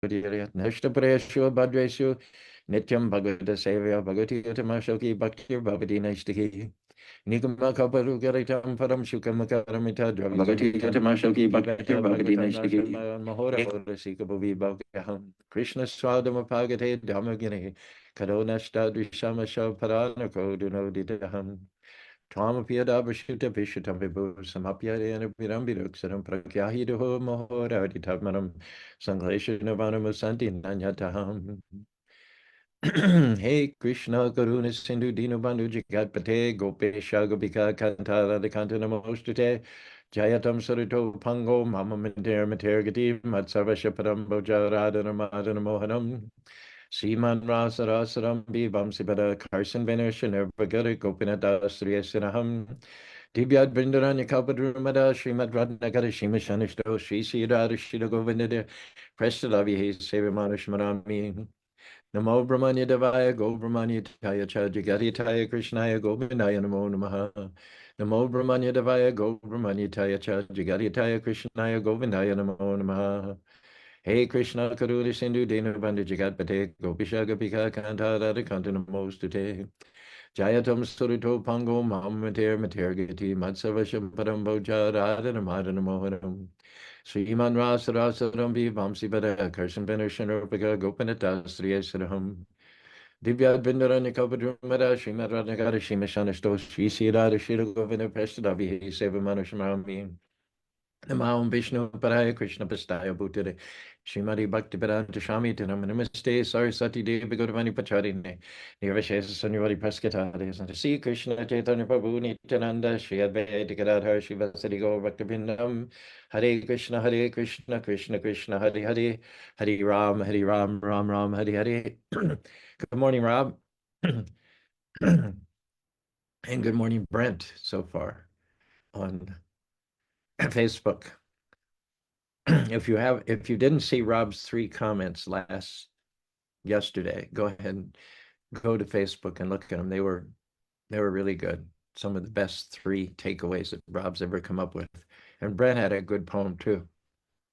Nashtapureshu Bhadreshu Nityam Bhagavata Sevya Bhagavati Utamashoki Bhaktir Bhavati Naishtiki Nikama Kaparu Garitam Param Shukamakaramita Bhagavati Utamashoki Bhaktir Bhavati Naishtiki Mahora Sika Bhavi Bhavkaham Krishna Swadama Pagate Dhammagini Kadonashta Drishamasha Paranako Dunoditaham Twamapiyadabhashuta Vishutam Vibhu Samapyadena Pirambiruksaram Prakyahiduho Mahoraditavmanam Sangleshanavanam Santi Nanyataham. Hey Krishna Karuna Sindhu Dinabandhu Jagatpate Gopesha Gopika Kantara the Kantanamostate Jayatam Sarito Pango Mama Mater Gati Matsavashaparam Bojaradana Madana Mohanam Seaman Rasarasaram Bibam Sibada Carson Veneration Ervagari Gopinata Sriyasinaham Dibyad Brindaranya Kalpadrumada Srimad Radnagara Shima Shanishto Sri Sridhar Shida Govindada Prestadavi He Sevamanashmarami Namo Brahmanya Devaya Go Brahmanya Taya Chajagati Taya Krishnaya Govindaya Namo Namaha Namo Brahmanya Devaya Go Brahmanya Taya Chajagati Taya Krishnaya Govindaya Namo Namaha Hey Krishna Karuri Sindhu Dinabandhu Jagatpate Gopisha Gopika Kanta Radha Kanta Namostute Jayatam Surito Pango Mater Gati Matsavasham Paramboja Radha Namadana Mohanam Sriman Rasa Rambi Vamsi Bada Karsan Benashanurpaka Gopinata Sriyasaraham Divyad Bindaranya Kapadrumada Srimad Radhagara Shimashanasto Sri Sirada Shira Govina Prestadavi Sevamanashamami Namo Vishnu Paraya Krishna Pastaya Bhutare Srimati Bhaktivedanta Swami Tinam Namaste Saraswati Devi Gurvani Pacharine Nirvashesa Sanyavadi Praskatare Santa Sri Krishna Chaitanya Prabhu Nityananda Shri Advaita Gadadhar Shivasadi Gaur Bhaktivinoda Hare Krishna Krishna Krishna Hare Hare Hare Ram Ram Ram Hare Hare. Good morning, Rob. And good morning, Brent, so far on Facebook. If you didn't see Rob's 3 comments yesterday, go ahead and go to Facebook and look at them. They were really good. Some of the best 3 takeaways that Rob's ever come up with. And Brent had a good poem too.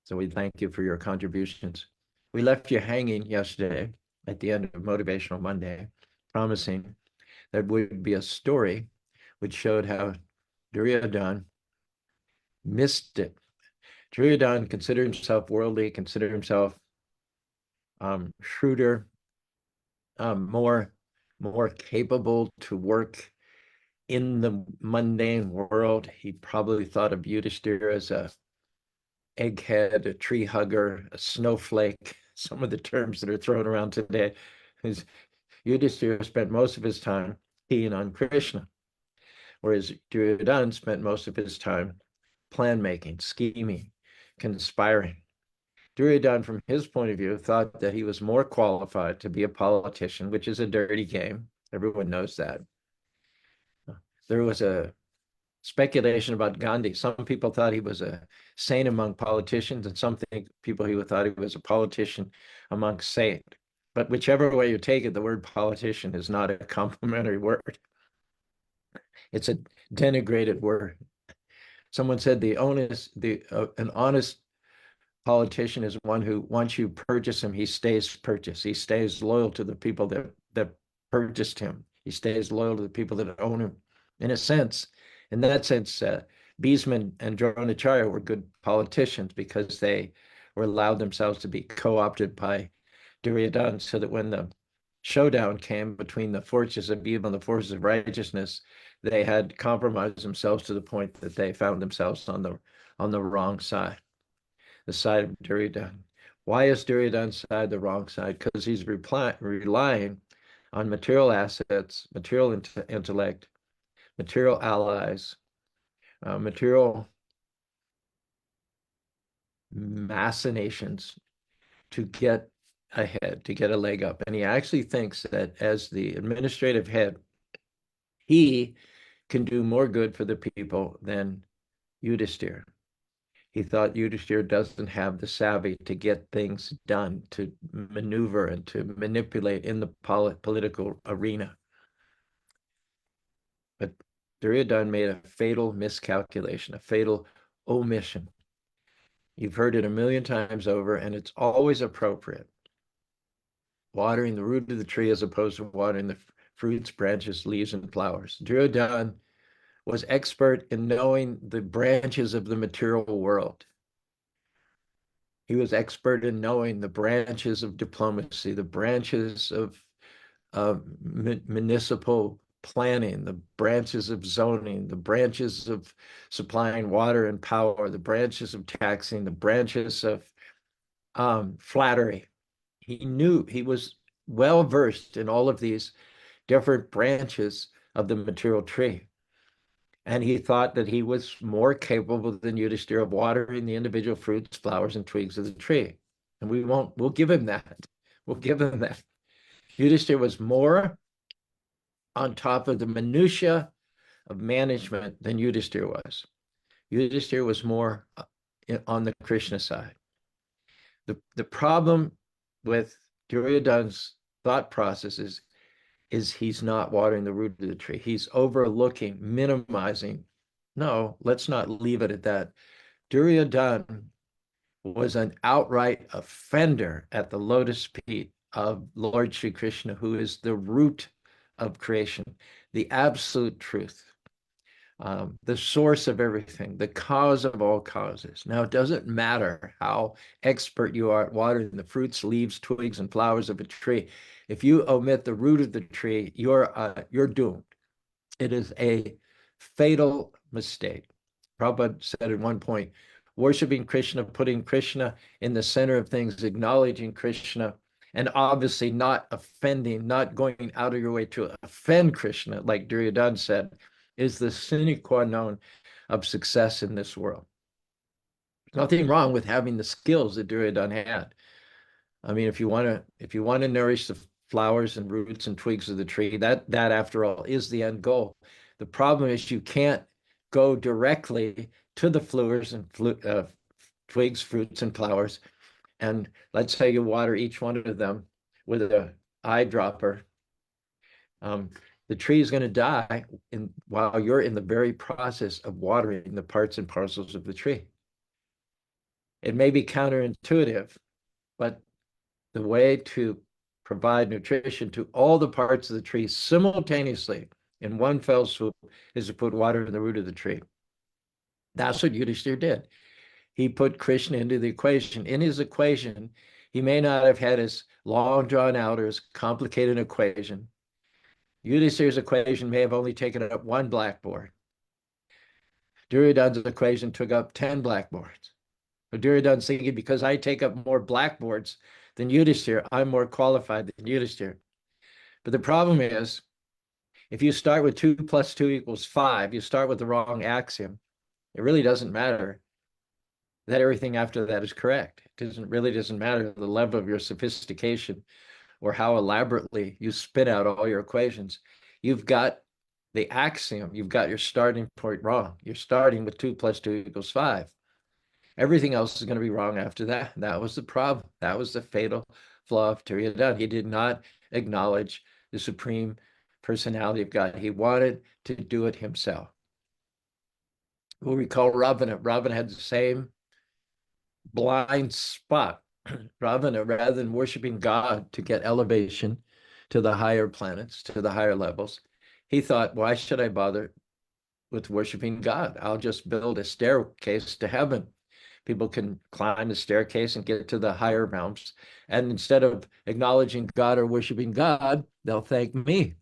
So we thank you for your contributions. We left you hanging yesterday at the end of Motivational Monday, promising that would be a story which showed how Duryodhone missed it. Duryodhone considered himself worldly, considered himself shrewder, more capable to work in the mundane world. He probably thought of Yudhishthira as a egghead, a tree hugger, a snowflake, some of the terms that are thrown around today. Yudhishthira spent most of his time keying on Krishna, whereas Duryodhana spent most of his time plan making, scheming, conspiring. Duryodhana, from his point of view, thought that he was more qualified to be a politician, which is a dirty game. Everyone knows that. There was a speculation about Gandhi. Some people thought he was a saint among politicians, and some people he thought he was a politician among saints. But whichever way you take it, the word politician is not a complimentary word. It's a denigrated word. Someone said an honest politician is one who, once you purchase him, he stays purchased. He stays loyal to the people that purchased him. He stays loyal to the people that own him. In that sense, Bhishma and Dronacharya were good politicians because they were allowed themselves to be co-opted by Duryodhana, so that when the showdown came between the forces of evil and the forces of righteousness, they had compromised themselves to the point that they found themselves on the wrong side, the side of Duryodhana. Why is Duryodhana's side the wrong side? Because he's relying on material assets, material intellect, material allies, material machinations to get ahead, to get a leg up. And he actually thinks that as the administrative head, he can do more good for the people than Yudhishthira. He thought Yudhishthira doesn't have the savvy to get things done, to maneuver and to manipulate in the political arena. But Duryodhana made a fatal miscalculation, a fatal omission. You've heard it a million times over, and it's always appropriate. Watering the root of the tree as opposed to watering the fruits, branches, leaves, and flowers. Duryodhane was expert in knowing the branches of the material world. He was expert in knowing the branches of diplomacy, the branches of municipal planning, the branches of zoning, the branches of supplying water and power, the branches of taxing, the branches of flattery. He was well versed in all of these different branches of the material tree. And he thought that he was more capable than Yudhishthira of watering the individual fruits, flowers, and twigs of the tree. And we'll give him that. We'll give him that. Yudhishthira was more on top of the minutia of management than Yudhishthira was. Yudhishthira was more on the Krishna side. The problem with Duryodhane's thought process is he's not watering the root of the tree. He's overlooking, minimizing. No, let's not leave it at that. Duryodhane was an outright offender at the lotus feet of Lord Sri Krishna, who is the root of creation, the absolute truth, the source of everything, the cause of all causes. Now, it doesn't matter how expert you are at watering the fruits, leaves, twigs, and flowers of a tree. If you omit the root of the tree, you're doomed. It is a fatal mistake. Prabhupada said at one point, worshiping Krishna, putting Krishna in the center of things, acknowledging Krishna, and obviously not offending, not going out of your way to offend Krishna, like Duryodhana said, is the sine qua non of success in this world. There's nothing wrong with having the skills that Duryodhana had. I mean, if you want to nourish the flowers and roots and twigs of the tree, that after all is the end goal. The problem is you can't go directly to the flowers and twigs, fruits, and flowers. And let's say you water each one of them with an eyedropper. The tree is going to die while you're in the very process of watering the parts and parcels of the tree. It may be counterintuitive, but the way to provide nutrition to all the parts of the tree simultaneously in one fell swoop is to put water in the root of the tree. That's what Yudhishthira did. He put Krishna into the equation. In his equation, he may not have had as long drawn out or as complicated an equation. Yudhishthira's equation may have only taken up one blackboard. Duryodhana's equation took up 10 blackboards. But Duryodhana's thinking, because I take up more blackboards than Yudhishthira, I'm more qualified than Yudhishthira. But the problem is, if you start with 2 + 2 = 5, you start with the wrong axiom. It really doesn't matter that everything after that is correct. It really doesn't matter the level of your sophistication or how elaborately you spit out all your equations. You've got the axiom, you've got your starting point wrong. You're starting with 2 + 2 = 5. Everything else is going to be wrong after that. That was the problem. That was the fatal flaw of Duryodhana. He did not acknowledge the supreme personality of God. He wanted to do it himself. We'll recall Ravana. Ravana had the same blind spot. Ravana, rather than worshiping God to get elevation to the higher planets, to the higher levels, he thought, why should I bother with worshiping God? I'll just build a staircase to heaven. People can climb the staircase and get to the higher realms. And instead of acknowledging God or worshiping God, they'll thank me.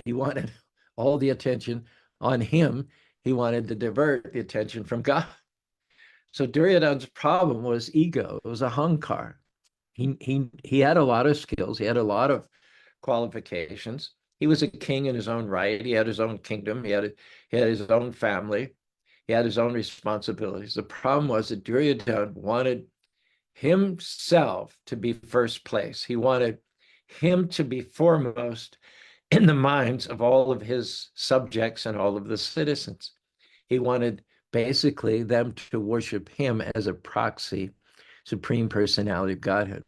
He wanted all the attention on him. He wanted to divert the attention from God. So Duryodhana's problem was ego. It was a hankar. He had a lot of skills. He had a lot of qualifications. He was a king in his own right. He had his own kingdom. He had his own family. He had his own responsibilities. The problem was that Duryodhana wanted himself to be first place. He wanted him to be foremost in the minds of all of his subjects and all of the citizens. He wanted basically them to worship him as a proxy, supreme personality of Godhead.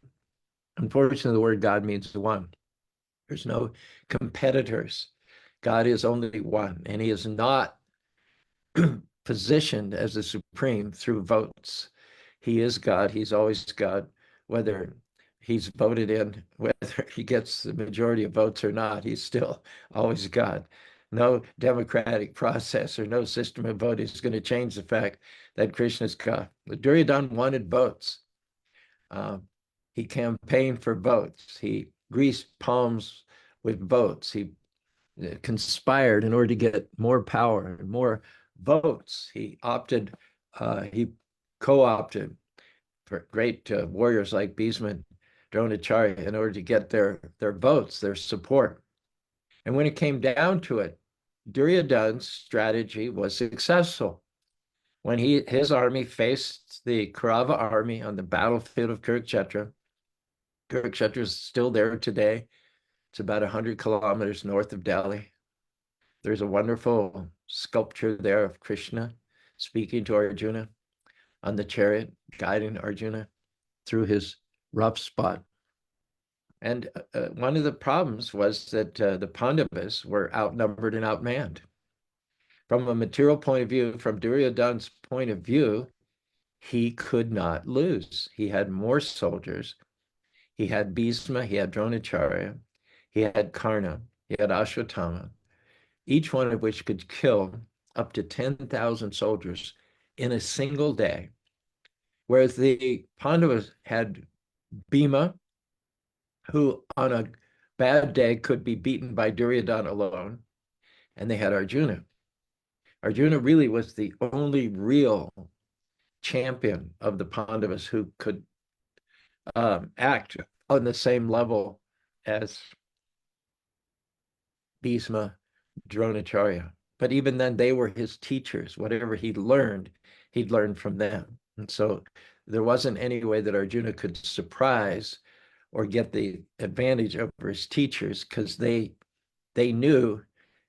Unfortunately, the word God means one. There's no competitors. God is only one, and he is not positioned as the supreme through votes. He is God. He's always God, whether he's voted in, whether he gets the majority of votes or not, he's still always God. No democratic process or no system of vote is going to change the fact that Krishna is God. Duryodhana wanted votes. Um, he campaigned for votes. He greased palms with votes. He conspired in order to get more power and more votes. He co-opted for great warriors like Bhishma and Dronacharya in order to get their votes, their support. And when it came down to it, Duryodhana's strategy was successful. When his army faced the Kaurava army on the battlefield of Kurukshetra, Kurukshetra is still there today. It's about 100 kilometers north of Delhi. There's a wonderful sculpture there of Krishna speaking to Arjuna on the chariot, guiding Arjuna through his rough spot. And one of the problems was that the Pandavas were outnumbered and outmanned. From a material point of view, from Duryodhana's point of view, he could not lose. He had more soldiers. He had Bhisma, he had Dronacharya, he had Karna, he had Ashwatthama, each one of which could kill up to 10,000 soldiers in a single day. Whereas the Pandavas had Bhima, who on a bad day could be beaten by Duryodhana alone, and they had Arjuna. Arjuna really was the only real champion of the Pandavas who could act on the same level as Bhisma, Dronacharya. But even then, they were his teachers. Whatever he'd learned from them. And so there wasn't any way that Arjuna could surprise or get the advantage over his teachers because they knew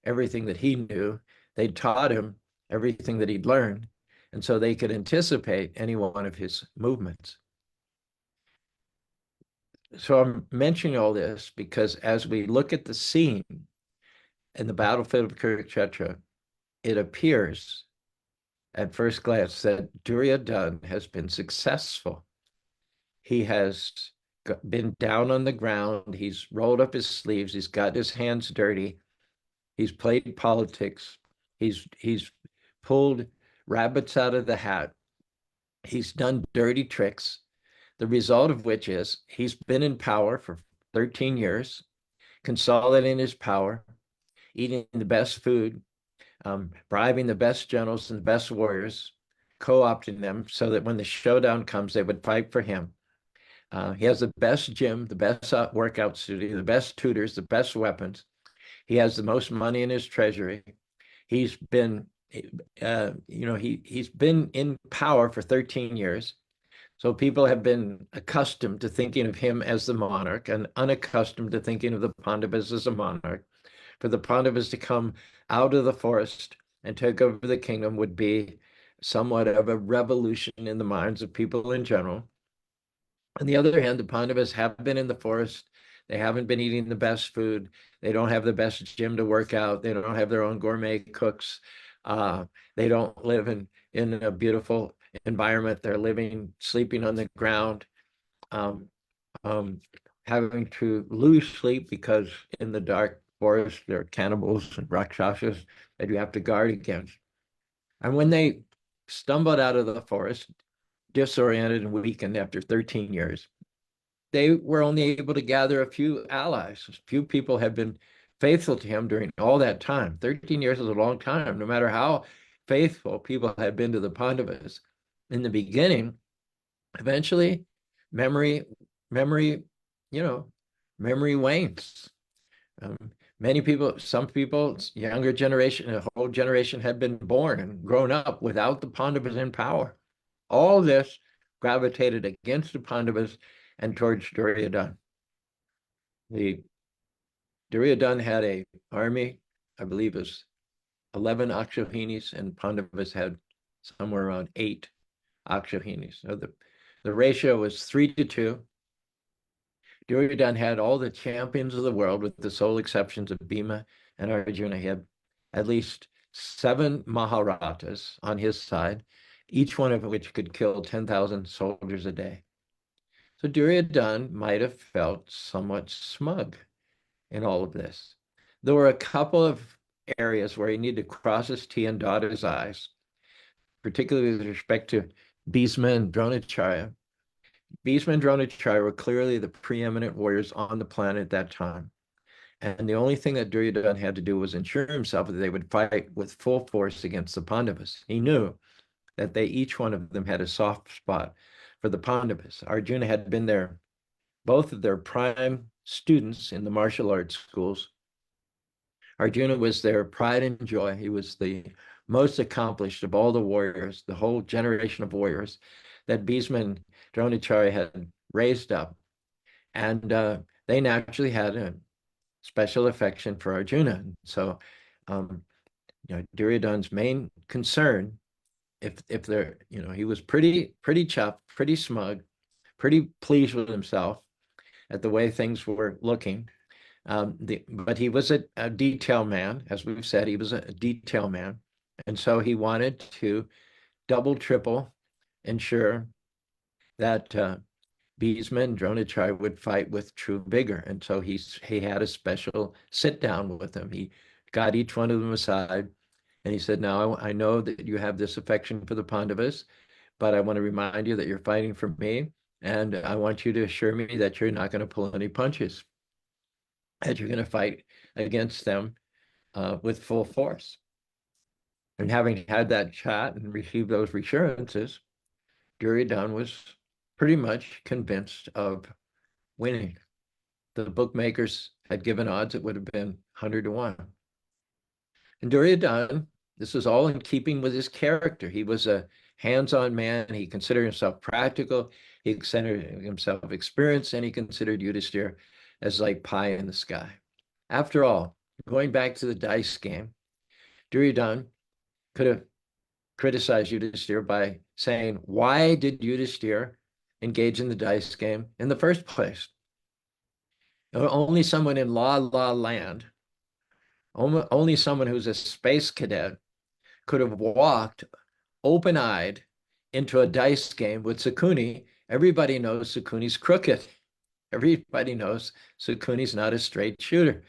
everything that he knew. They taught him everything that he'd learned. And so they could anticipate any one of his movements. So I'm mentioning all this because as we look at the scene in the battlefield of Kurukshetra, it appears at first glance that Duryodhana has been successful. He has been down on the ground. He's rolled up his sleeves. He's got his hands dirty. He's played politics. He's pulled rabbits out of the hat. He's done dirty tricks. The result of which is he's been in power for 13 years, consolidating his power, eating the best food, bribing the best generals and the best warriors, co-opting them so that when the showdown comes, they would fight for him. He has the best gym, the best workout studio, the best tutors, the best weapons. He has the most money in his treasury. He's been, he's been in power for 13 years. So people have been accustomed to thinking of him as the monarch and unaccustomed to thinking of the Pandavas as a monarch. For the Pandavas to come out of the forest and take over the kingdom would be somewhat of a revolution in the minds of people in general. On the other hand, the Pandavas have been in the forest. They haven't been eating the best food. They don't have the best gym to work out. They don't have their own gourmet cooks. They don't live in a beautiful environment. They're sleeping on the ground, um, having to lose sleep because in the dark forest there are cannibals and rakshasas that you have to guard against. And when they stumbled out of the forest, disoriented and weakened after 13 years, they were only able to gather a few allies. A few people have been faithful to him during all that time. 13 years is a long time, no matter how faithful people had been to the Pandavas. In the beginning, eventually, memory, memory, memory wanes. Many people, some people, younger generation, a whole generation had been born and grown up without the Pandavas in power. All this gravitated against the Pandavas and towards Duryodhana. The Duryodhana had a army, I believe it was 11 Akshahinis, and Pandavas had somewhere around 8 Akshahinis. So the ratio was 3-2. Duryodhana had all the champions of the world, with the sole exceptions of Bhima and Arjuna. He had at least 7 Maharathas on his side each one of which could kill 10,000 soldiers a day. So Duryodhana might have felt somewhat smug in all of this. There were a couple of areas where he needed to cross his T and dot his I's, particularly with respect to Bhishma and Dronacharya. Bhishma and Dronacharya were clearly the preeminent warriors on the planet at that time. And the only thing that Duryodhana had to do was ensure himself that they would fight with full force against the Pandavas. He knew that they, each one of them, had a soft spot for the Pandavas. Arjuna had been there, both of their prime students in the martial arts schools. Arjuna was their pride and joy. He was the most accomplished of all the warriors, the whole generation of warriors that Bhishma and Dronacharya had raised up. And they naturally had a special affection for Arjuna. So, Duryodhana's main concern, if they're, he was pretty chuffed, pretty smug, pretty pleased with himself at the way things were looking. But he was a detail man, as we've said, he was a detail man. And so he wanted to double, triple ensure that Bhishma and Dronacharya would fight with true vigor. And so he had a special sit down with them. He got each one of them aside and he said, now I know that you have this affection for the Pandavas, but I want to remind you that you're fighting for me. And I want you to assure me that you're not going to pull any punches, that you're going to fight against them with full force. And having had that chat and received those reassurances, Duryodhana was pretty much convinced of winning. The bookmakers had given odds, it would have been 100-1. And Duryodhana, this was all in keeping with his character. He was a hands-on man. He considered himself practical. He considered himself experienced, and he considered Yudhishthira as like pie in the sky. After all, going back to the dice game, Duryodhana could have criticized Yudhishthira by saying, why did Yudhishthira engage in the dice game in the first place? Only someone in La Land, only someone who's a space cadet could have walked open-eyed into a dice game with Sakuni. Everybody knows Sakuni's crooked. Everybody knows Sakuni's not a straight shooter.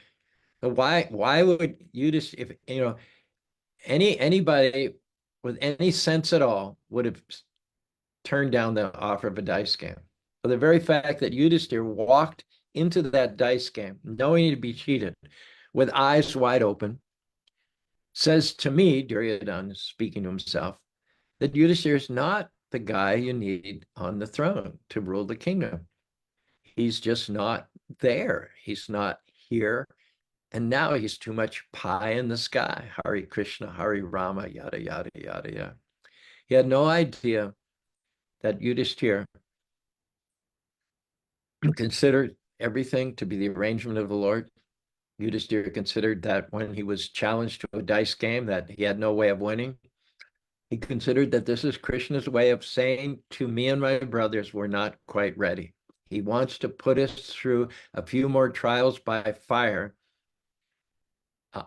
So why would you just, if anybody with any sense at all would have turned down the offer of a dice game? For the very fact that Yudhishthira walked into that dice game knowing he'd be cheated with eyes wide open says to me, Duryodhana is speaking to himself, that Yudhishthira is not the guy you need on the throne to rule the kingdom. He's just not there. He's not here. And now he's too much pie in the sky. Hare Krishna, Hare Rama, yada, yada, yada, yada. He had no idea that Yudhishthira considered everything to be the arrangement of the Lord. Yudhishthira considered that when he was challenged to a dice game that he had no way of winning, he considered that this is Krishna's way of saying to me and my brothers, we're not quite ready. He wants to put us through a few more trials by fire,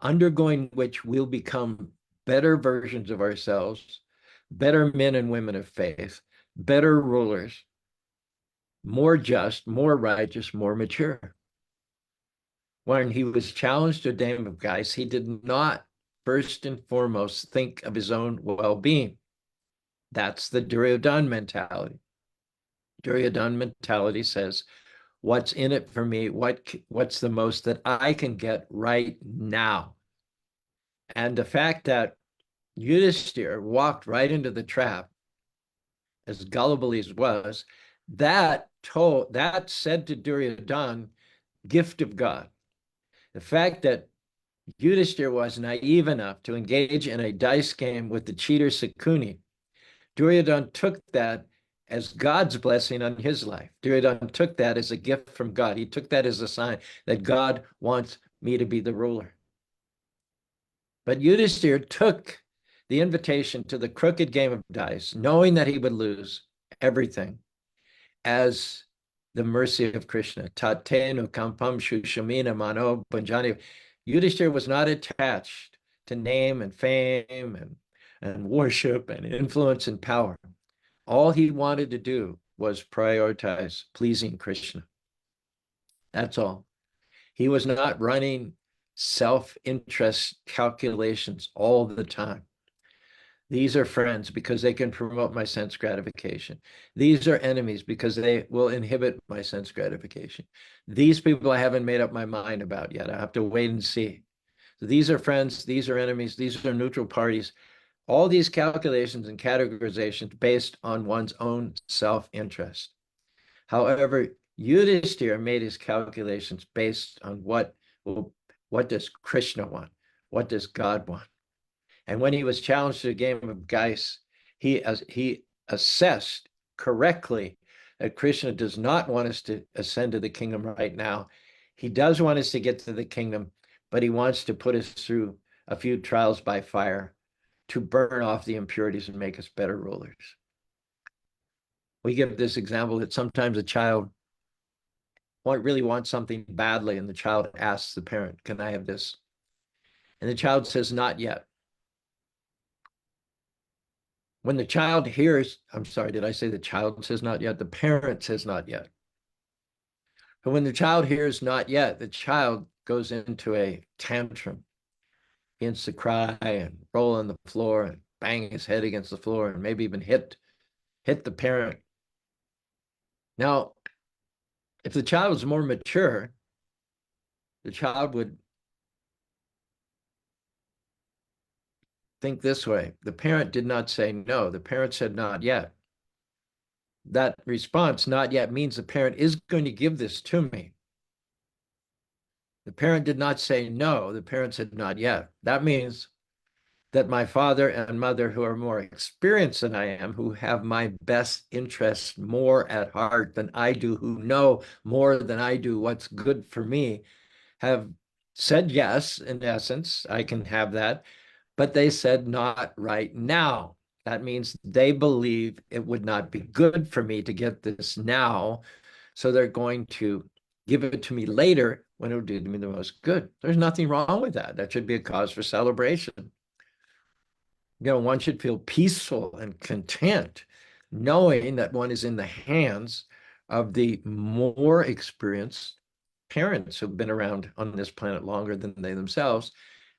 undergoing which we'll become better versions of ourselves, better men and women of faith, better rulers, more just, more righteous, more mature. When he was challenged to a game of dice, he did not first and foremost think of his own well-being. That's the Duryodhana mentality. Duryodhana mentality says, what's in it for me? What's the most that I can get right now? And the fact that Yudhishthira walked right into the trap, as gullible as was, that said to Duryodhana, gift of God. The fact that Yudhishthira was naive enough to engage in a dice game with the cheater Sakuni, Duryodhana took that as God's blessing on his life. Duryodhana took that as a gift from God. He took that as a sign that God wants me to be the ruler. But Yudhishthira took the invitation to the crooked game of dice, knowing that he would lose everything, as the mercy of Krishna. Tatenu kampam shushamina mano bhanjani. Yudhishthira was not attached to name and fame and and worship and influence and power. All he wanted to do was prioritize pleasing Krishna. That's all. He was not running self-interest calculations all the time. These are friends because they can promote my sense gratification. These are enemies because they will inhibit my sense gratification. These people I haven't made up my mind about yet. I have to wait and see. So these are friends, these are enemies, these are neutral parties. All these calculations and categorizations based on one's own self-interest. However, Yudhishthira made his calculations based on what does Krishna want? What does God want? And when he was challenged to a game of dice, he assessed correctly that Krishna does not want us to ascend to the kingdom right now. He does want us to get to the kingdom, but he wants to put us through a few trials by fire to burn off the impurities and make us better rulers. We give this example that sometimes a child really wants something badly, and the child asks the parent, "Can I have this?" And the child says, "Not yet." When the child hears, I'm sorry, did I say the child says not yet? The parent says not yet. But when the child hears not yet, the child goes into a tantrum, begins to cry and roll on the floor and bang his head against the floor and maybe even hit the parent. Now, if the child was more mature, the child would think this way. The parent did not say no. The parent said not yet. That response, not yet, means the parent is going to give this to me. The parent did not say no. The parent said not yet. That means that my father and mother, who are more experienced than I am, who have my best interests more at heart than I do, who know more than I do what's good for me, have said yes, in essence, I can have that, but they said not right now. That means they believe it would not be good for me to get this now, so they're going to give it to me later when it will do me the most good. There's nothing wrong with that. That should be a cause for celebration. One should feel peaceful and content, knowing that one is in the hands of the more experienced parents who've been around on this planet longer than they themselves,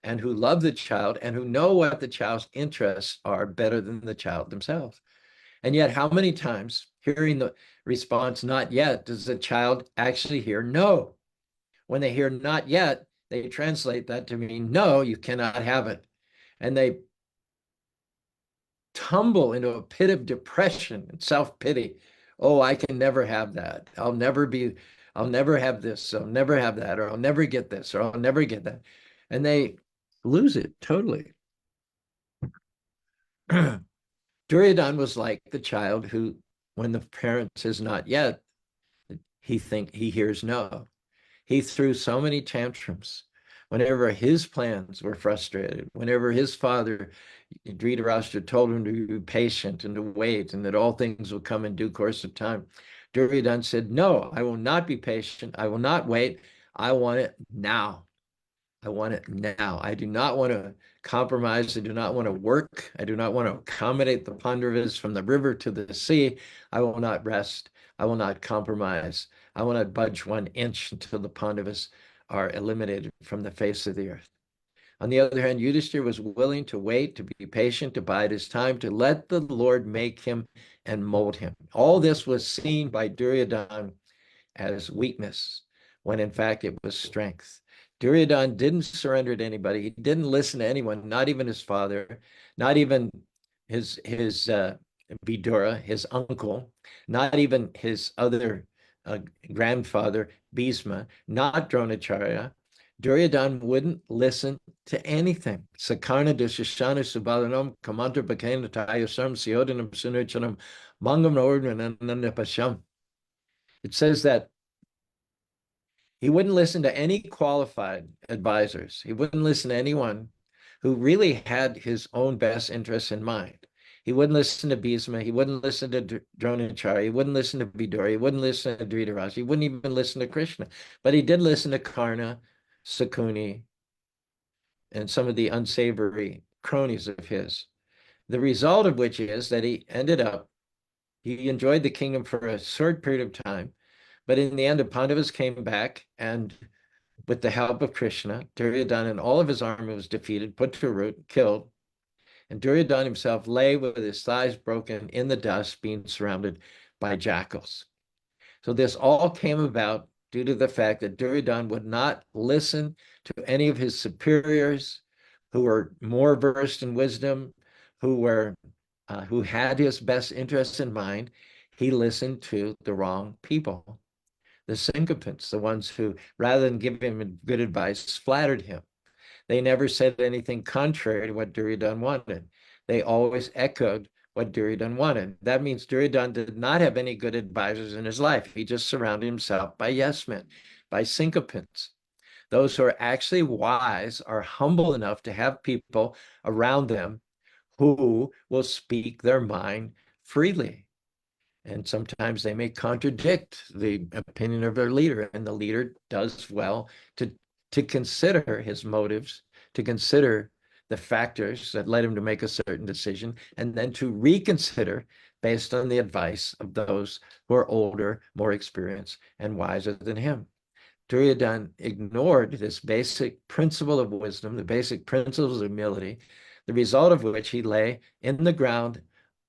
and who love the child and who know what the child's interests are better than the child themselves. And yet, how many times, hearing the response, not yet, does the child actually hear no? When they hear not yet, they translate that to mean, no, you cannot have it. And they tumble into a pit of depression and self-pity. Oh, I can never have that. I'll never have this. I'll never have that, or I'll never get this, or I'll never get that. And they lose it totally. Duryodhane was like the child who, when the parent says not yet, he hears no. He threw so many tantrums whenever his plans were frustrated, whenever his father, Dhritarashtra, told him to be patient and to wait and that all things will come in due course of time. Duryodhane said, no, I will not be patient. I will not wait. I want it now. I want it now. I do not want to compromise. I do not want to work. I do not want to accommodate the Pandavas from the river to the sea. I will not rest. I will not compromise. I will not budge 1 inch until the Pandavas are eliminated from the face of the earth. On the other hand, Yudhishthira was willing to wait, to be patient, to bide his time, to let the Lord make him and mold him. All this was seen by Duryodhane as weakness, when in fact it was strength. Duryodhane didn't surrender to anybody. He didn't listen to anyone, not even his father, not even his Vidura, his uncle, not even his other grandfather, Bhisma, not Dronacharya. Duryodhane wouldn't listen to anything. Sakarna Dushashana Subalanam Kamantra Bakena Tayasam Siodanam Sunuchanam Mangam Ordnananapasham. It says that he wouldn't listen to any qualified advisors. He wouldn't listen to anyone who really had his own best interests in mind. He wouldn't listen to Bhisma. He wouldn't listen to Dronacharya. He wouldn't listen to Vidura. He wouldn't listen to Dhritarashtra. He wouldn't even listen to Krishna. But he did listen to Karna, Sakuni, and some of the unsavory cronies of his. The result of which is that he enjoyed the kingdom for a short period of time, but in the end, the Pandavas came back, and with the help of Krishna, Duryodhana and all of his army was defeated, put to rout, killed, and Duryodhana himself lay with his thighs broken in the dust, being surrounded by jackals. So this all came about due to the fact that Duryodhana would not listen to any of his superiors who were more versed in wisdom, who had his best interests in mind. He listened to the wrong people, the sycophants, the ones who, rather than give him good advice, flattered him. They never said anything contrary to what Duryodhana wanted. They always echoed what Duryodhana wanted. That means Duryodhana did not have any good advisors in his life. He just surrounded himself by yes men, by sycophants. Those who are actually wise are humble enough to have people around them who will speak their mind freely. And sometimes they may contradict the opinion of their leader, and the leader does well to consider his motives, to consider the factors that led him to make a certain decision, and then to reconsider based on the advice of those who are older, more experienced, and wiser than him. Duryodhana ignored this basic principle of wisdom, the basic principles of humility, the result of which he lay in the ground,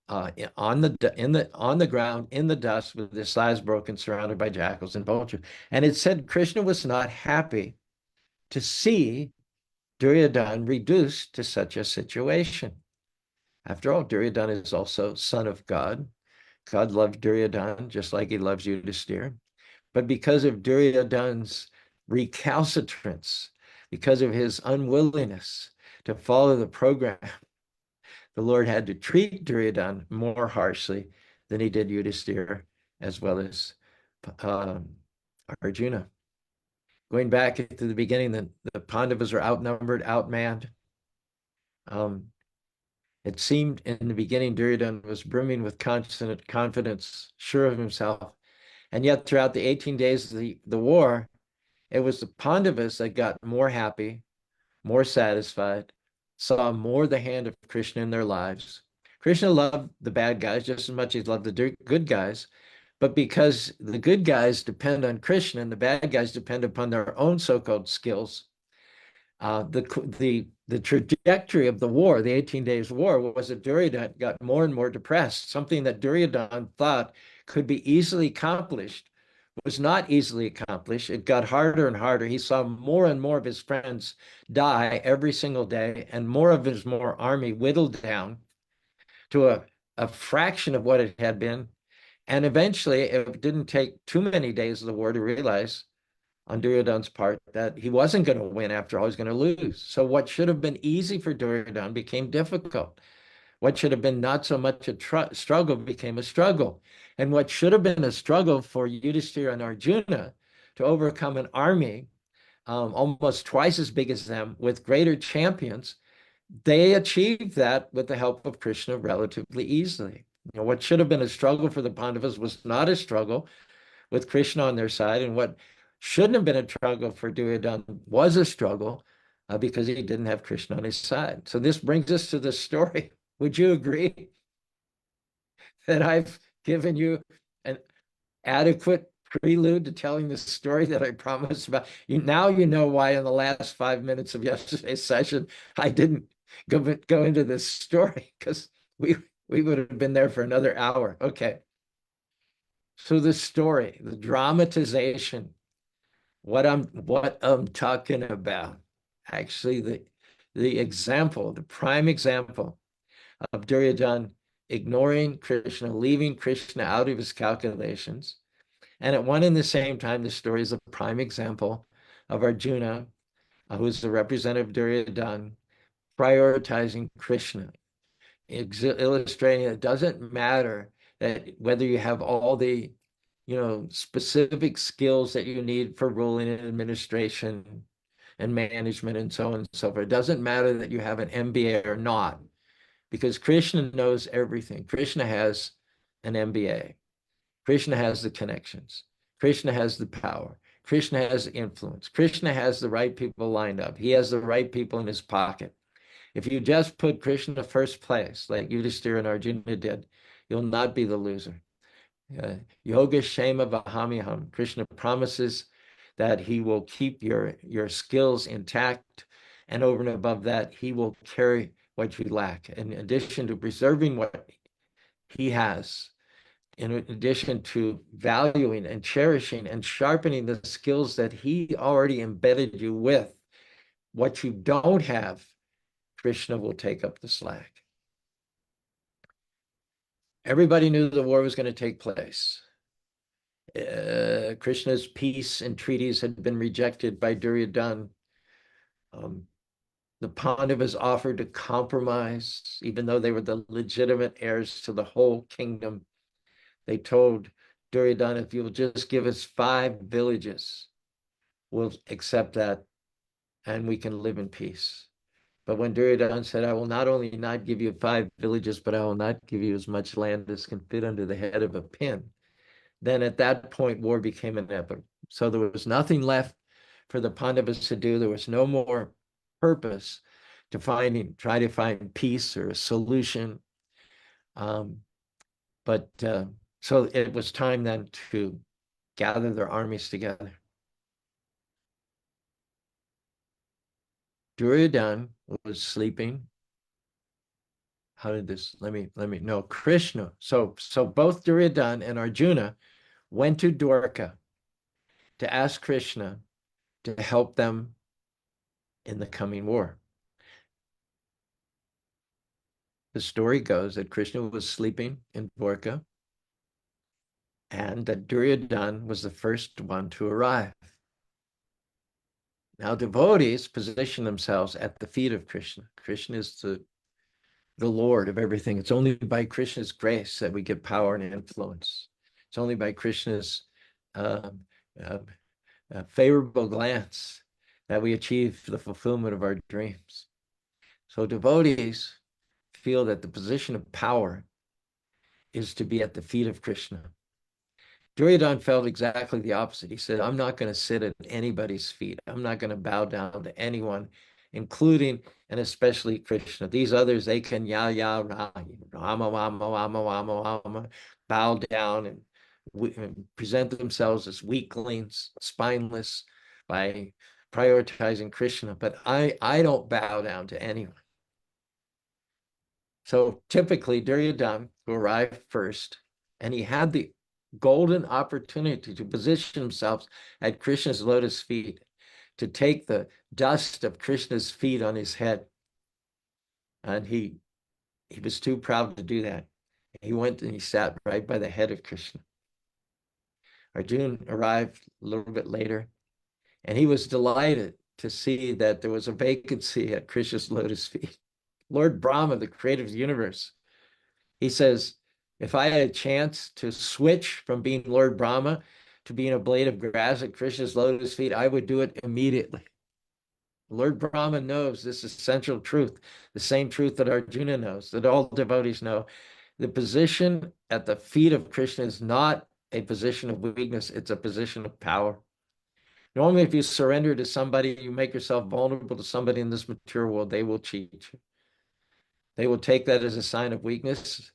on the ground in the dust with his thighs broken, surrounded by jackals and vultures. And it said Krishna was not happy to see Duryodhana reduced to such a situation. After all, Duryodhana is also son of God. God loved Duryodhana just like he loves Yudhisthira. But because of Duryodhana's recalcitrance, because of his unwillingness to follow the program, the Lord had to treat Duryodhana more harshly than he did Yudhisthira, as well as Arjuna. Going back to the beginning, the Pandavas are outnumbered, outmanned. It seemed in the beginning Duryodhana was brimming with constant confidence, sure of himself. And yet throughout the 18 days of the war, it was the Pandavas that got more happy, more satisfied, saw more the hand of Krishna in their lives. Krishna loved the bad guys just as much as he loved the good guys. But because the good guys depend on Krishna and the bad guys depend upon their own so-called skills, the trajectory of the war, the 18 days war, was that Duryodhana got more and more depressed. Something that Duryodhana thought could be easily accomplished was not easily accomplished. It got harder and harder. He saw more and more of his friends die every single day, and more of his army whittled down to a fraction of what it had been. And eventually, it didn't take too many days of the war to realize on Duryodhana's part that he wasn't going to win after all, he was going to lose. So what should have been easy for Duryodhana became difficult. What should have been not so much a struggle became a struggle. And what should have been a struggle for Yudhisthira and Arjuna to overcome an army almost twice as big as them with greater champions, they achieved that with the help of Krishna relatively easily. What should have been a struggle for the Pandavas was not a struggle with Krishna on their side, and what shouldn't have been a struggle for Duryodhana was a struggle because he didn't have Krishna on his side. So this brings us to the story. Would you agree that I've given you an adequate prelude to telling the story that I promised about? Now you know why in the last 5 minutes of yesterday's session I didn't go into this story, because we would have been there for another hour. Okay. So the story, the dramatization, what I'm talking about, actually the example, the prime example of Duryodhana ignoring Krishna, leaving Krishna out of his calculations. And at one and the same time, the story is a prime example of Arjuna, who is the representative of Duryodhana, prioritizing Krishna, illustrating it doesn't matter that whether you have all the specific skills that you need for ruling and administration and management and so on and so forth. It doesn't matter that you have an MBA or not, because Krishna knows everything. Krishna has an MBA. Krishna has the connections. Krishna has the power. Krishna has the influence. Krishna has the right people lined up. He has the right people in his pocket. If you just put Krishna first place, like Yudhishthira and Arjuna did, you'll not be the loser. Yoga Shema Vahamiham. Krishna promises that he will keep your skills intact, and over and above that, he will carry what you lack. In addition to preserving what he has, in addition to valuing and cherishing and sharpening the skills that he already embedded you with, what you don't have, Krishna will take up the slack. Everybody knew the war was going to take place. Krishna's peace and treaties had been rejected by Duryodhone. The Pandavas offered to compromise, even though they were the legitimate heirs to the whole kingdom. They told Duryodhane, if you'll just give us 5 villages, we'll accept that and we can live in peace. But when Duryodhane said, I will not only not give you 5 villages, but I will not give you as much land as can fit under the head of a pin, then at that point, war became inevitable. So there was nothing left for the Pandavas to do. There was no more purpose to try to find peace or a solution. So it was time then to gather their armies together. Duryodhane was sleeping. How did this? No, Krishna. So both Duryodhane and Arjuna went to Dwarka to ask Krishna to help them in the coming war. The story goes that Krishna was sleeping in Dwarka and that Duryodhane was the first one to arrive. Now, devotees position themselves at the feet of Krishna. Krishna is the Lord of everything. It's only by Krishna's grace that we get power and influence. It's only by Krishna's favorable glance that we achieve the fulfillment of our dreams. So devotees feel that the position of power is to be at the feet of Krishna. Duryodhane felt exactly the opposite. He said, I'm not going to sit at anybody's feet. I'm not going to bow down to anyone, including and especially Krishna. These others, they can rama, bow down and present themselves as weaklings, spineless, by prioritizing Krishna. But I don't bow down to anyone. So typically Duryodhane, who arrived first, and he had the golden opportunity to position himself at Krishna's lotus feet, to take the dust of Krishna's feet on his head. And he was too proud to do that. He went and he sat right by the head of Krishna. Arjuna arrived a little bit later, and he was delighted to see that there was a vacancy at Krishna's lotus feet. Lord Brahma, the creator of the universe, he says, if I had a chance to switch from being Lord Brahma to being a blade of grass at Krishna's lotus feet, I would do it immediately. Lord Brahma knows this essential truth, the same truth that Arjuna knows, that all devotees know. The position at the feet of Krishna is not a position of weakness, it's a position of power. Normally, if you surrender to somebody, you make yourself vulnerable to somebody in this material world, they will cheat you. They will take that as a sign of weakness.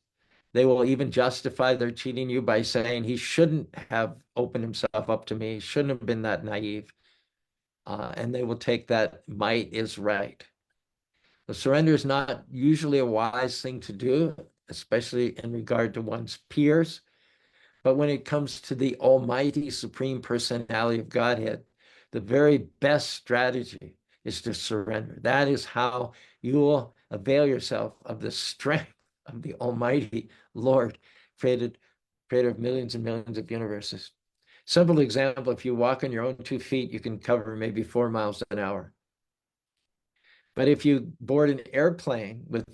They will even justify their cheating you by saying he shouldn't have opened himself up to me. He shouldn't have been that naive. And they will take that might is right. The surrender is not usually a wise thing to do, especially in regard to one's peers. But when it comes to the Almighty Supreme Personality of Godhead, the very best strategy is to surrender. That is how you will avail yourself of the strength of the Almighty Lord, creator of millions and millions of universes. Simple example, if you walk on your own 2 feet, you can cover maybe 4 miles an hour. But if you board an airplane with,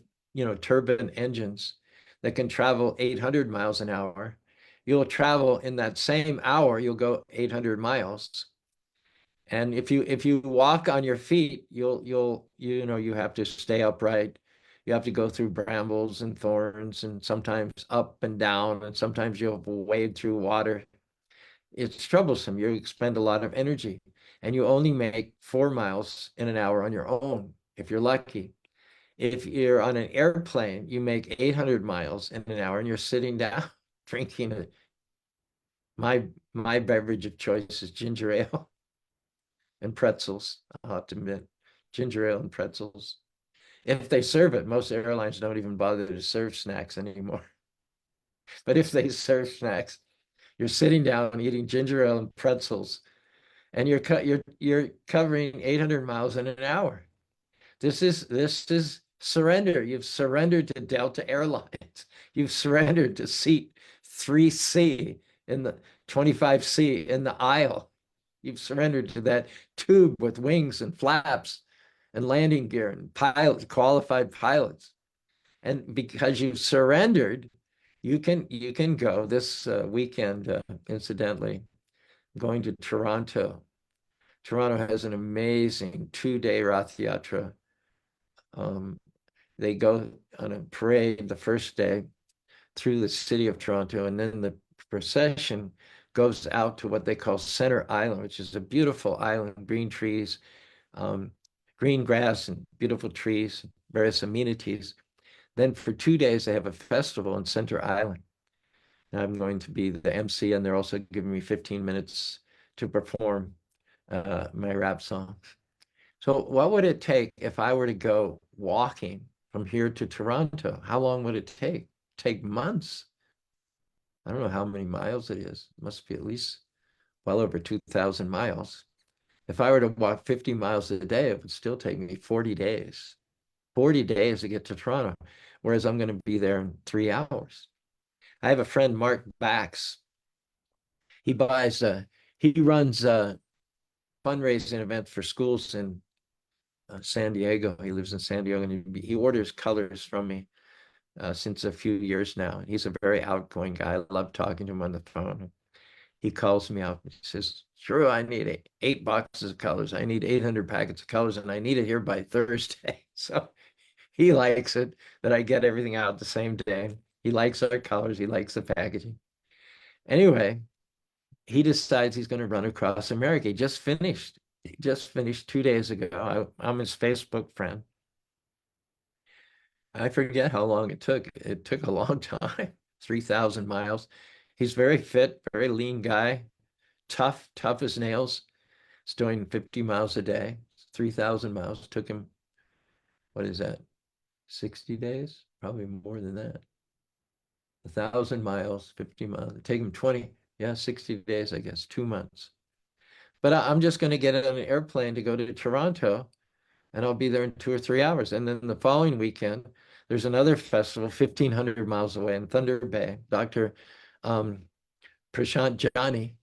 turbine engines that can travel 800 miles an hour, you'll travel in that same hour, you'll go 800 miles. And if you walk on your feet, you have to stay upright. You have to go through brambles and thorns and sometimes up and down, and sometimes you'll wade through water. It's troublesome. You expend a lot of energy, and you only make 4 miles in an hour on your own, if you're lucky. If you're on an airplane, you make 800 miles in an hour and you're sitting down drinking my beverage of choice is ginger ale and pretzels. I'll have to admit, ginger ale and pretzels. If they serve it, most airlines don't even bother to serve snacks anymore. But if they serve snacks, you're sitting down eating ginger ale and pretzels, and you're covering 800 miles in an hour. This is surrender. You've surrendered to Delta Airlines. You've surrendered to seat 3C in the 25C in the aisle. You've surrendered to that tube with wings and flaps and landing gear and pilots, qualified pilots. And because you've surrendered, you can go this weekend. Incidentally, going to Toronto. Toronto has an amazing 2-day Rath Yatra. They go on a parade the first day through the city of Toronto, and then the procession goes out to what they call Center Island, which is a beautiful island, green trees, um, green grass, and beautiful trees, various amenities. Then for 2 days, they have a festival in Center Island. And I'm going to be the MC, and they're also giving me 15 minutes to perform my rap songs. So what would it take if I were to go walking from here to Toronto? How long would it take? Take months. I don't know how many miles it is. It must be at least well over 2,000 miles. If I were to walk 50 miles a day, it would still take me 40 days. 40 days to get to Toronto, whereas I'm going to be there in 3 hours. I have a friend, Mark Bax. He buys, he runs fundraising events for schools in San Diego. He lives in San Diego, and he orders colors from me since a few years now. He's a very outgoing guy. I love talking to him on the phone. He calls me up and he says, "Drew, I need eight boxes of colors. I need 800 packets of colors, and I need it here by Thursday." So he likes it that I get everything out the same day. He likes our colors. He likes the packaging. Anyway, he decides he's going to run across America. He just finished 2 days ago. I'm his Facebook friend. I forget how long it took. It took a long time, 3,000 miles. He's very fit, very lean guy, tough as nails. He's doing 50 miles a day, 3,000 miles. Took him, what is that, 60 days? Probably more than that. 1,000 miles, 50 miles. It take him 20, yeah, 60 days, I guess, 2 months. But I'm just going to get on an airplane to go to Toronto, and I'll be there in 2 or 3 hours. And then the following weekend, there's another festival 1,500 miles away in Thunder Bay. Dr. Prashant Jani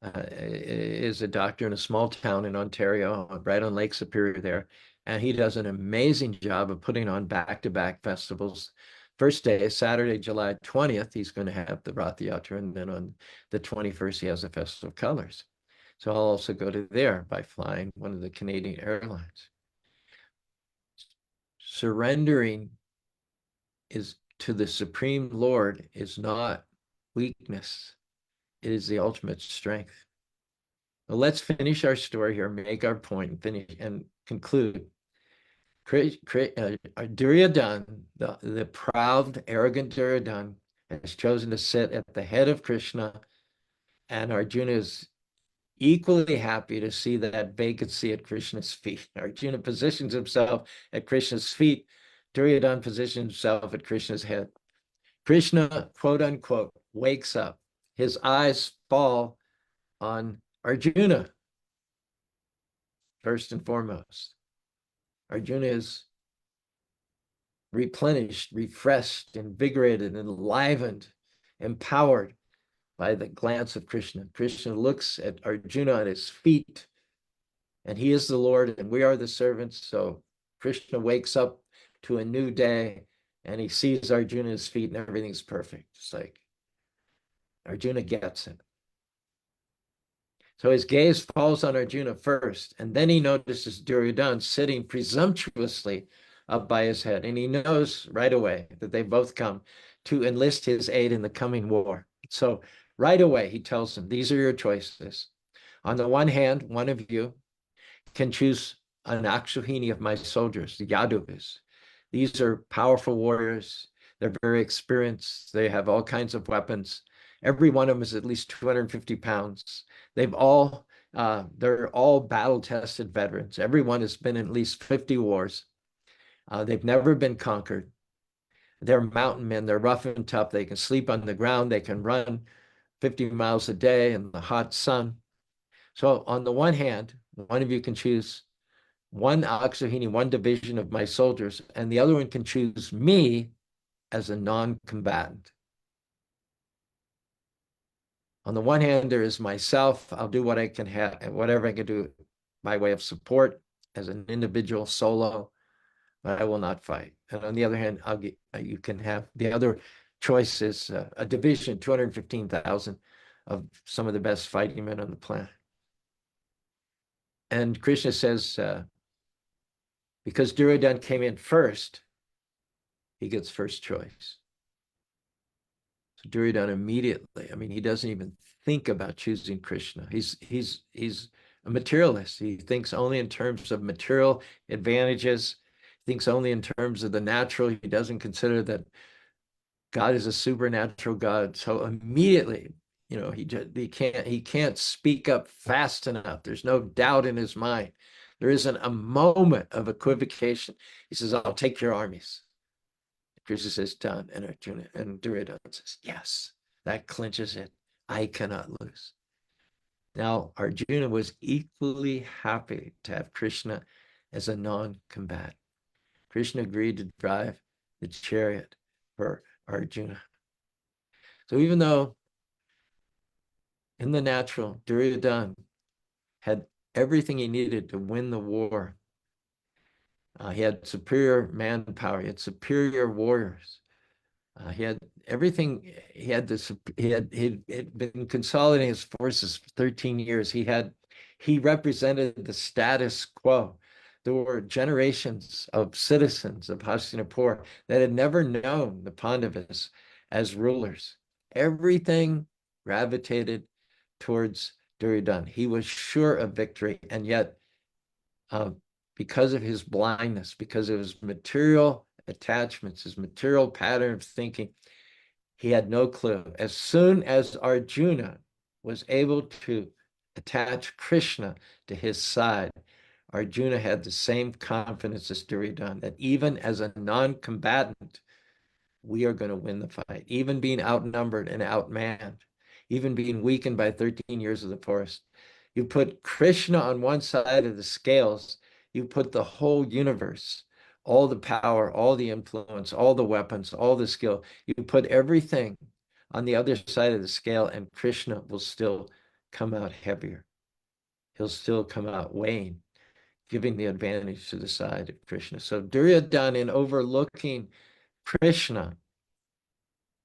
is a doctor in a small town in Ontario, right on Lake Superior there. And he does an amazing job of putting on back-to-back festivals. First day, Saturday, July 20th, he's going to have the Rath Yatra, and then on the 21st, he has a Festival of Colors. So I'll also go to there by flying one of the Canadian airlines. Surrendering is to the Supreme Lord is not weakness. It is the ultimate strength. Well, let's finish our story here, make our point, and finish and conclude. Duryodhane, the proud, arrogant Duryodhane, has chosen to sit at the head of Krishna, and Arjuna is equally happy to see that vacancy at Krishna's feet. Arjuna positions himself at Krishna's feet. Duryodhane positions himself at Krishna's head. Krishna, quote unquote, wakes up. His eyes fall on Arjuna, first and foremost. Arjuna is replenished, refreshed, invigorated, enlivened, empowered by the glance of Krishna. Krishna looks at Arjuna at his feet, and he is the Lord, and we are the servants. So Krishna wakes up to a new day, and he sees Arjuna's feet, and everything's perfect. It's like Arjuna gets it. So his gaze falls on Arjuna first, and then he notices Duryodhane sitting presumptuously up by his head, and he knows right away that they both come to enlist his aid in the coming war. So right away, he tells him, these are your choices. On the one hand, one of you can choose an Akshuhini of my soldiers, the Yaduvas. These are powerful warriors. They're very experienced. They have all kinds of weapons. Every one of them is at least 250 pounds. They're all battle-tested veterans. Everyone has been in at least 50 wars. They've never been conquered. They're mountain men. They're rough and tough. They can sleep on the ground. They can run 50 miles a day in the hot sun. So on the one hand, one of you can choose one Akshauhini, one division of my soldiers, and the other one can choose me as a non-combatant. On the one hand, there is myself. I'll do what I can have, whatever I can do by way of support as an individual solo, but I will not fight. And on the other hand, you can have the other choice is a division, 215,000 of some of the best fighting men on the planet. And Krishna says, because Duryodhane came in first, he gets first choice. So Duryodhane immediately, he doesn't even think about choosing Krishna. He's a materialist. He thinks only in terms of material advantages, thinks only in terms of the natural. He doesn't consider that God is a supernatural God. So immediately, he can't speak up fast enough. There's no doubt in his mind. There isn't a moment of equivocation. He says, I'll take your armies. Krishna says, done. And Arjuna and Duryodhana says, yes, that clinches it. I cannot lose. Now, Arjuna was equally happy to have Krishna as a non-combatant. Krishna agreed to drive the chariot for Arjuna. So even though in the natural, Duryodhana had everything he needed to win the war, he had superior manpower, he had superior warriors. He had everything. He'd been consolidating his forces for 13 years. He represented the status quo. There were generations of citizens of Hastinapur that had never known the Pandavas as rulers. Everything gravitated towards Duryodhana. He was sure of victory, and yet, because of his blindness, because of his material attachments, his material pattern of thinking, he had no clue. As soon as Arjuna was able to attach Krishna to his side, Arjuna had the same confidence as Duryodhana, that even as a non-combatant, we are going to win the fight. Even being outnumbered and outmanned, even being weakened by 13 years of the forest. You put Krishna on one side of the scales, you put the whole universe, all the power, all the influence, all the weapons, all the skill. You put everything on the other side of the scale, and Krishna will still come out heavier. He'll still come out weighing, giving the advantage to the side of Krishna. So Duryodhana, in overlooking Krishna,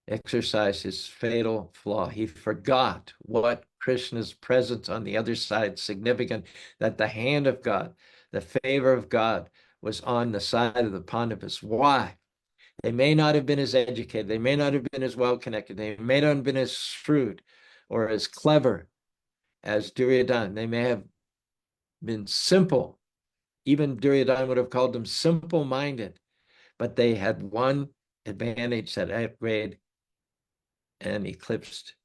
exercised his fatal flaw. He forgot what Krishna's presence on the other side significant, that the hand of God, the favor of God was on the side of the Pandavas. Why? They may not have been as educated. They may not have been as well connected. They may not have been as shrewd or as clever as Duryodhana. They may have been simple. Even Duryodhana would have called them simple-minded, but they had one advantage that outweighed and eclipsed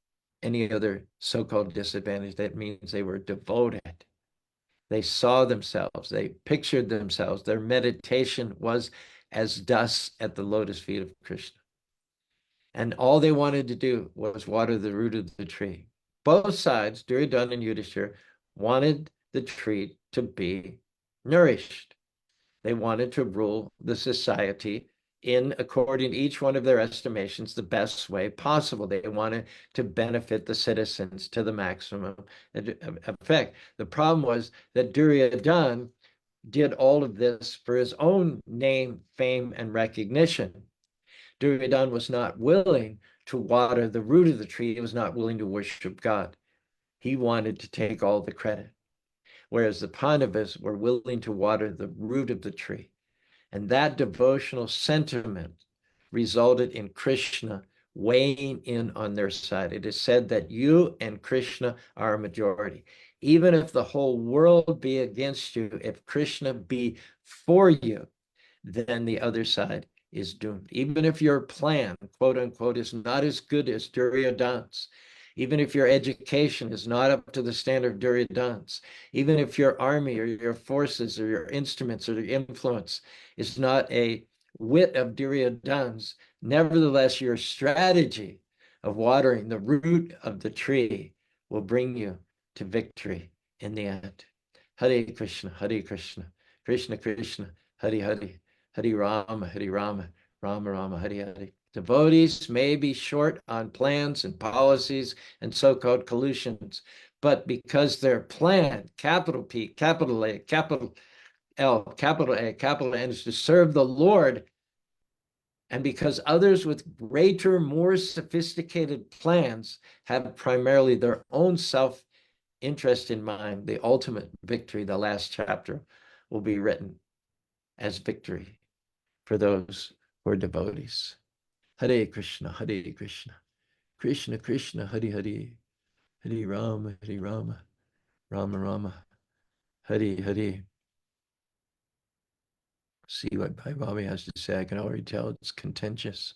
any other so-called disadvantage. That means they were devoted. They saw themselves, they pictured themselves. Their meditation was as dust at the lotus feet of Krishna. And all they wanted to do was water the root of the tree. Both sides, Duryodhana and Yudhishthira, wanted the tree to be nourished. They wanted to rule the society in, according to each one of their estimations, the best way possible. They wanted to benefit the citizens to the maximum effect. The problem was that Duryodhana did all of this for his own name, fame, and recognition. Duryodhana was not willing to water the root of the tree. He was not willing to worship God. He wanted to take all the credit, whereas the Pandavas were willing to water the root of the tree. And that devotional sentiment resulted in Krishna weighing in on their side. It is said that you and Krishna are a majority. Even if the whole world be against you, if Krishna be for you, then the other side is doomed. Even if your plan, quote unquote, is not as good as Duryodhane's, even if your education is not up to the standard of Duryodhane's, even if your army or your forces or your instruments or your influence is not a wit of Duryodhane's, nevertheless, your strategy of watering the root of the tree will bring you to victory in the end. Hare Krishna, Hare Krishna, Krishna Krishna, Hare Hare, Hare Rama, Rama Rama, Hare Hare. Devotees may be short on plans and policies and so-called solutions, but because their plan, capital P, capital A, capital L, capital A, capital N, is to serve the Lord, and because others with greater, more sophisticated plans have primarily their own self-interest in mind, the ultimate victory, the last chapter, will be written as victory for those who are devotees. Hare Krishna, Hare Krishna, Krishna Krishna, Hare Hare, Hare Rama, Hare Rama, Rama Rama, Hare Hare. See what Bhai Bobby has to say. I can already tell it's contentious.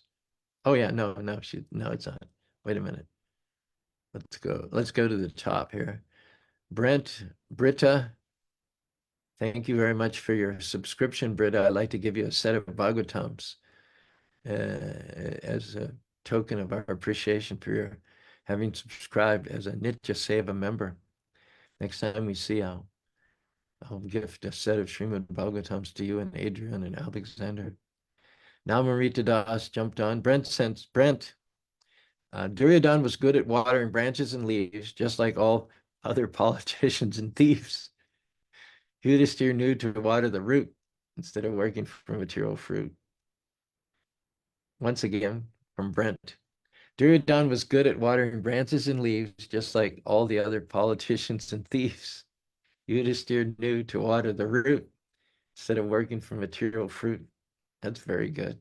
Oh yeah, no, it's not. Wait a minute. Let's go. Let's go to the top here. Britta, thank you very much for your subscription, Britta. I'd like to give you a set of Bhagavatams as a token of our appreciation for your having subscribed as a Nitya Seva member. Next time we see, I'll gift a set of Srimad Bhagavatams to you and Adrian and Alexander. Now Marita Das jumped on. Brent, Duryodhane was good at watering branches and leaves, just like all other politicians and thieves. Yudhisthira knew to water the root instead of working for material fruit. Once again, from Brent. Duryodhane was good at watering branches and leaves, just like all the other politicians and thieves. Yudhisthira knew to water the root instead of working for material fruit. That's very good.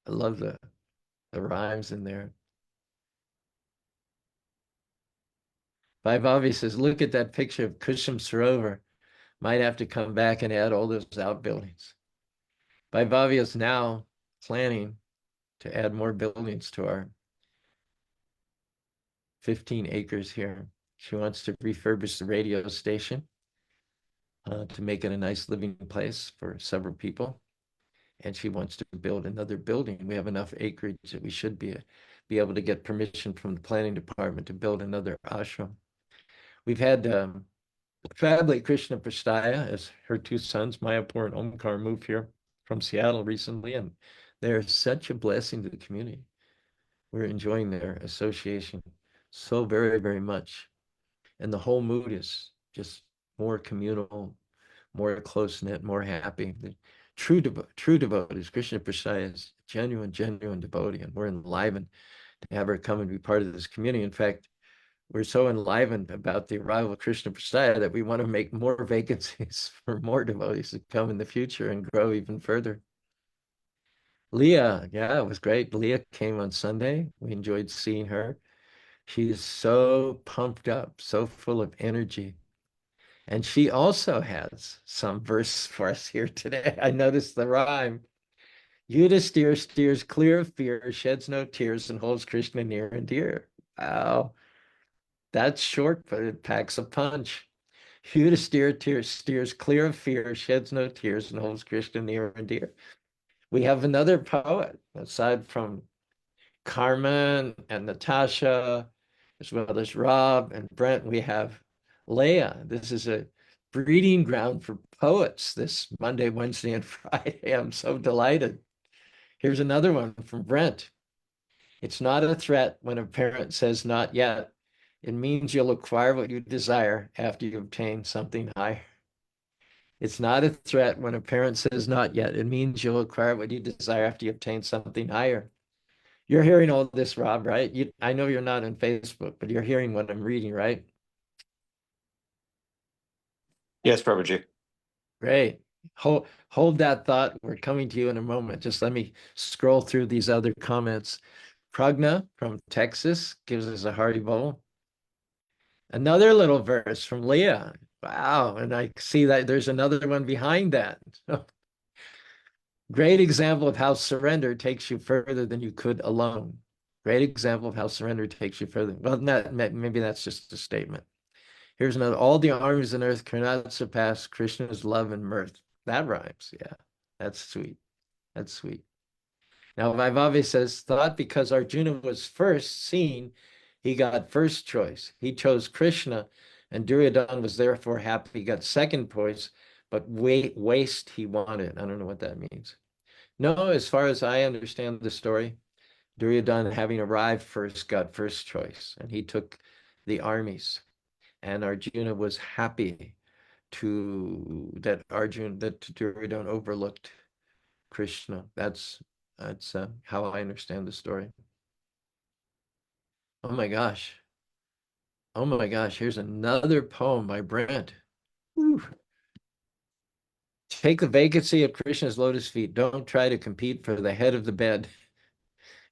I love the rhymes in there. Vaibhavi says, look at that picture of Kusham Sarovar. Might have to come back and add all those outbuildings. Vaibhavi is now planning to add more buildings to our 15 acres here. She wants to refurbish the radio station to make it a nice living place for several people. And she wants to build another building. We have enough acreage that we should be able to get permission from the planning department to build another ashram. We've had Family Krishna Prasthaya, as her two sons, Mayapur and Omkar, moved here from Seattle recently, and they're such a blessing to the community. We're enjoying their association so very, very much. And the whole mood is just more communal, more close-knit, more happy. The true devotees, Krishna Prasthaya is genuine devotee, and we're enlivened to have her come and be part of this community. In fact, we're so enlivened about the arrival of Krishna Prasthaya that we want to make more vacancies for more devotees to come in the future and grow even further. Leah, yeah, it was great. Leah came on Sunday. We enjoyed seeing her. She's so pumped up, so full of energy. And she also has some verse for us here today. I noticed the rhyme. Yudhisthira steers clear of fear, sheds no tears, and holds Krishna near and dear. Wow. That's short, but it packs a punch. Yudhisthira steers clear of fear, sheds no tears, and holds Krishna near and dear. We have another poet, aside from Carmen and Natasha, as well as Rob and Brent. We have Leah. This is a breeding ground for poets this Monday, Wednesday, and Friday. I'm so delighted. Here's another one from Brent. It's not a threat when a parent says not yet. It means you'll acquire what you desire after you obtain something higher. It's not a threat when a parent says not yet. It means you'll acquire what you desire after you obtain something higher. You're hearing all this, Rob, right? I know you're not on Facebook, but you're hearing what I'm reading, right? Yes, Prabhuji. Great. Hold that thought. We're coming to you in a moment. Just let me scroll through these other comments. Pragna from Texas gives us a hearty bowl. Another little verse from Leah. Wow. And I see that there's another one behind that. Great example of how surrender takes you further than you could alone. Great example of how surrender takes you further. Well, not, maybe that's just a statement. Here's another. All the armies on earth cannot surpass Krishna's love and mirth. That rhymes. Yeah, that's sweet. That's sweet. Now, Vaibhavi says, thought because Arjuna was first seen, he got first choice. He chose Krishna, and Duryodhone was therefore happy he got second choice, but waste he wanted. I don't know what that means. No, as far as I understand the story, Duryodhana, having arrived first, got first choice, and he took the armies. And Arjuna was happy that Duryodhana overlooked Krishna. That's how I understand the story. Oh my gosh. Oh my gosh. Here's another poem by Brent. Whew. Take the vacancy at Krishna's lotus feet. Don't try to compete for the head of the bed.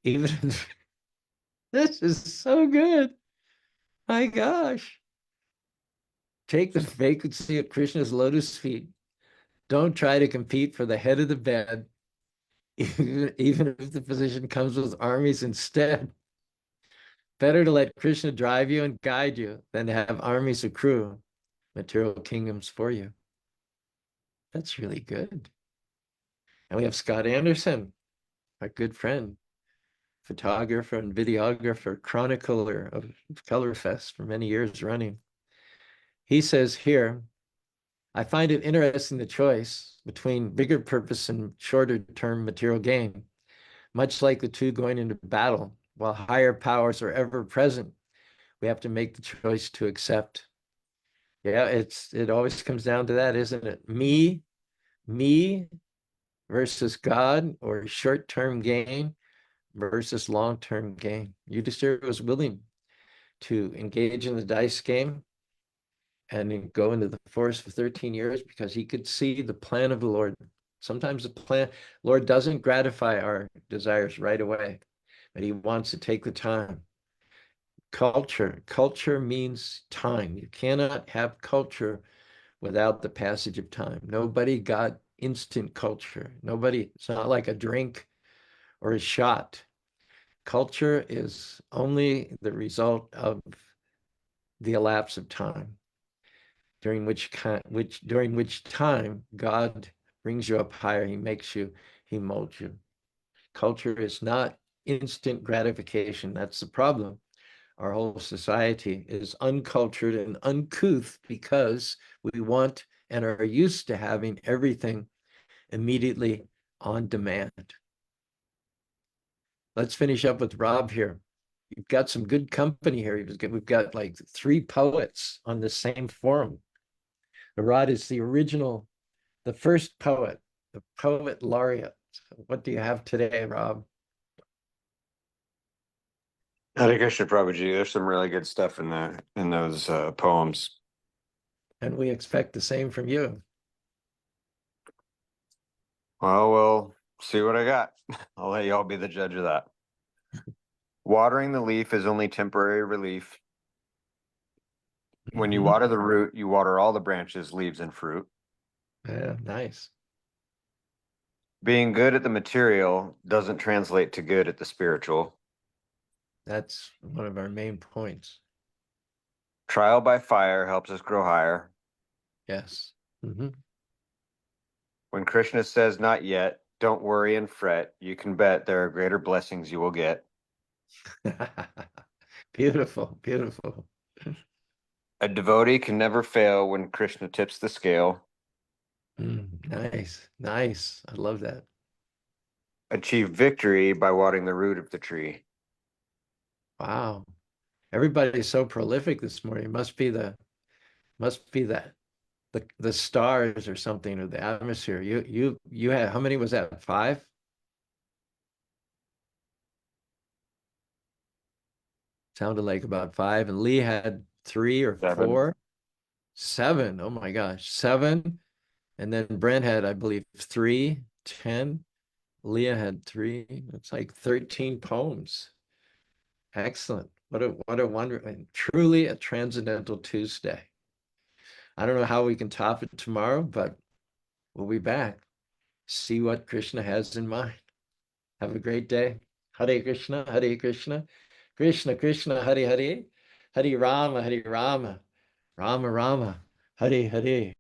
Even this is so good. My gosh. Take the vacancy at Krishna's lotus feet. Don't try to compete for the head of the bed, even if the position comes with armies instead. Better to let Krishna drive you and guide you than to have armies accrue material kingdoms for you. That's really good. And we have Scott Anderson, our good friend, photographer and videographer, chronicler of Color Fest for many years running. He says here, I find it interesting the choice between bigger purpose and shorter term material gain, much like the two going into battle. While higher powers are ever present, we have to make the choice to accept. Yeah, it always comes down to that, isn't it? Me versus God, or short-term gain versus long-term gain. Yudhishthira was willing to engage in the dice game and go into the forest for 13 years because he could see the plan of the Lord. Sometimes the Lord doesn't gratify our desires right away, but he wants to take the time. Culture means time. You cannot have culture without the passage of time. Nobody got instant culture. Nobody, it's not like a drink or a shot. Culture is only the result of the elapse of time, during which time God brings you up higher, he makes you, he molds you. Culture is not instant gratification. That's the problem. Our whole society is uncultured and uncouth because we want and are used to having everything immediately on demand. Let's finish up with Rob here. You've got some good company here. We've got like three poets on the same forum. Rod is the first poet, the poet laureate. What do you have today, Rob? Hare Krishna, Prabhuji. There's some really good stuff in those poems. And we expect the same from you. Well, we'll see what I got. I'll let y'all be the judge of that. Watering the leaf is only temporary relief. When you water the root, you water all the branches, leaves, and fruit. Yeah, nice. Being good at the material doesn't translate to good at the spiritual. That's one of our main points. Trial by fire helps us grow higher. Yes. Mm-hmm. When Krishna says not yet, don't worry and fret. You can bet there are greater blessings you will get. Beautiful, beautiful. A devotee can never fail when Krishna tips the scale. Nice, nice. I love that. Achieve victory by watering the root of the tree. Wow. Everybody's so prolific this morning. Must be the stars or something, or the atmosphere. You had, how many was that? Five? Sounded like about five. And Lee had three or 7. four. Seven. Oh my gosh. Seven. And then Brent had, I believe, three, 10. Leah had three. It's like 13 poems. Excellent. What a wonder. And truly a transcendental Tuesday. I don't know how we can top it tomorrow, but we'll be back. see what Krishna has in mind. Have a great day. Hare Krishna, Hare Krishna, Krishna Krishna, Hare Hare, Hare Rama, Rama Rama, Hare Hare.